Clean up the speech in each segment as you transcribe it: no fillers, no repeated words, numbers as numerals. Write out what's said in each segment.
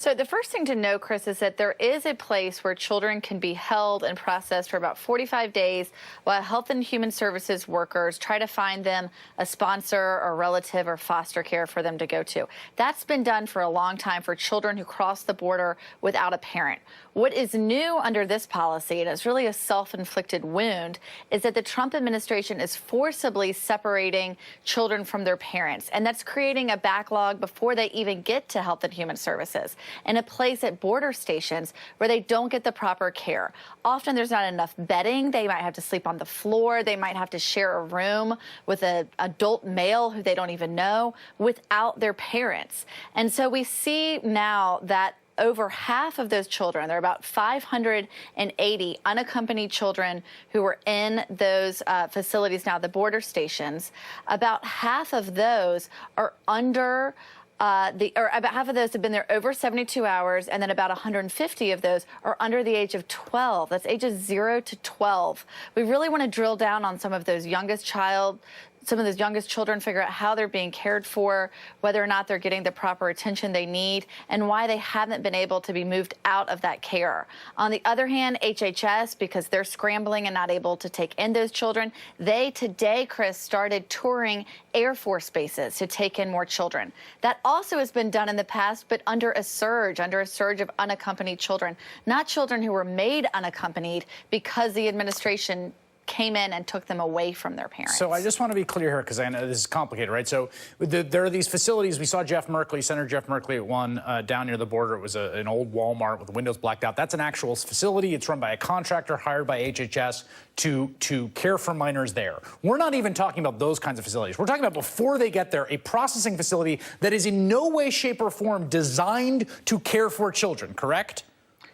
So the first thing to know, Chris, is that there is a place where children can be held and processed for about 45 days while Health and Human Services workers try to find them a sponsor or relative or foster care for them to go to. That's been done for a long time for children who cross the border without a parent. What is new under this policy, and it's really a self-inflicted wound, is that the Trump administration is forcibly separating children from their parents, and that's creating a backlog before they even get to Health and Human Services, and a place at border stations where they don't get the proper care. Often there's not enough bedding. They might have to sleep on the floor. They might have to share a room with an adult male who they don't even know without their parents. And so we see now that over half of those children, there are about 580 unaccompanied children who are in those facilities now, the border stations. About half of those are under about half of those have been there over 72 hours, and then about 150 of those are under the age of 12. That's ages 0 to 12. We really want to drill down on some of those youngest children, figure out how they're being cared for, whether or not they're getting the proper attention they need, and why they haven't been able to be moved out of that care. On the other hand, HHS, because they're scrambling and not able to take in those children, they today, Chris, started touring Air Force bases to take in more children. That also has been done in the past, but under a surge of unaccompanied children, not children who were made unaccompanied because the administration came in and took them away from their parents. So I just want to be clear here, because I know this is complicated, right? So there are these facilities. We saw Senator Jeff Merkley at one down near the border. It was an old Walmart with the windows blacked out. That's an actual facility. It's run by a contractor hired by HHS to care for minors there. We're not even talking about those kinds of facilities. We're talking about, before they get there, a processing facility that is in no way, shape, or form designed to care for children, correct?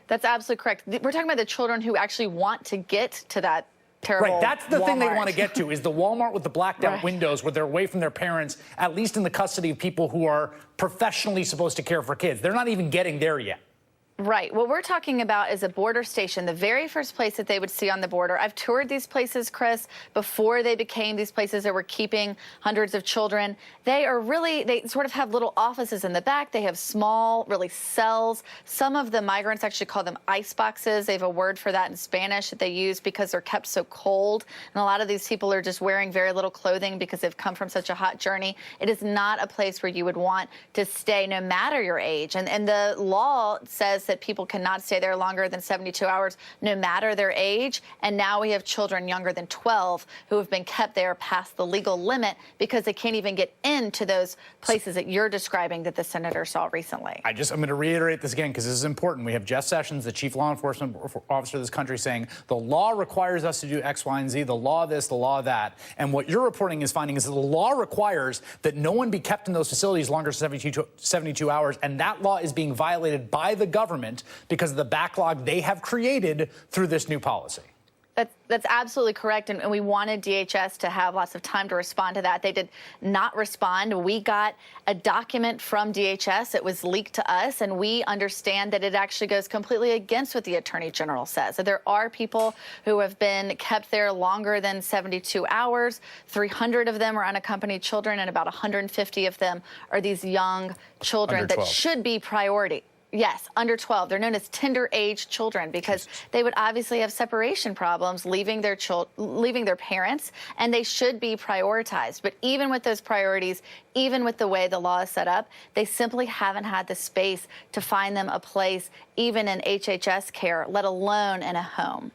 That's absolutely correct. We're talking about the children who actually want to get to that terrible Right, that's the thing they Walmart. want to get to, is the Walmart with the blacked out windows where they're away from their parents, at least in the custody of people who are professionally supposed to care for kids. They're not even getting there yet. Right. What we're talking about is a border station, the very first place that they would see on the border. I've toured these places, Chris, before they became these places that were keeping hundreds of children. They sort of have little offices in the back. They have small, really, cells. Some of the migrants actually call them ice boxes. They have a word for that in Spanish that they use because they're kept so cold. And a lot of these people are just wearing very little clothing because they've come from such a hot journey. It is not a place where you would want to stay, no matter your age. And the law says that people cannot stay there longer than 72 hours, no matter their age. And now we have children younger than 12 who have been kept there past the legal limit because they can't even get into those places that you're describing that the senator saw recently. I'm going to reiterate this again because this is important. We have Jeff Sessions, the chief law enforcement officer of this country, saying the law requires us to do X, Y, and Z, the law this, the law that. And what you're reporting is finding is that the law requires that no one be kept in those facilities longer than 72 hours, and that law is being violated by the government because of the backlog they have created through this new policy. That's absolutely correct, and we wanted DHS to have lots of time to respond to that. They did not respond. We got a document from DHS. It was leaked to us, and we understand that it actually goes completely against what the Attorney General says. So there are people who have been kept there longer than 72 hours. 300 of them are unaccompanied children, and about 150 of them are these young children that should be priority. Yes, under 12. They're known as tender-age children because they would obviously have separation problems leaving their parents, and they should be prioritized. But even with those priorities, even with the way the law is set up, they simply haven't had the space to find them a place, even in HHS care, let alone in a home.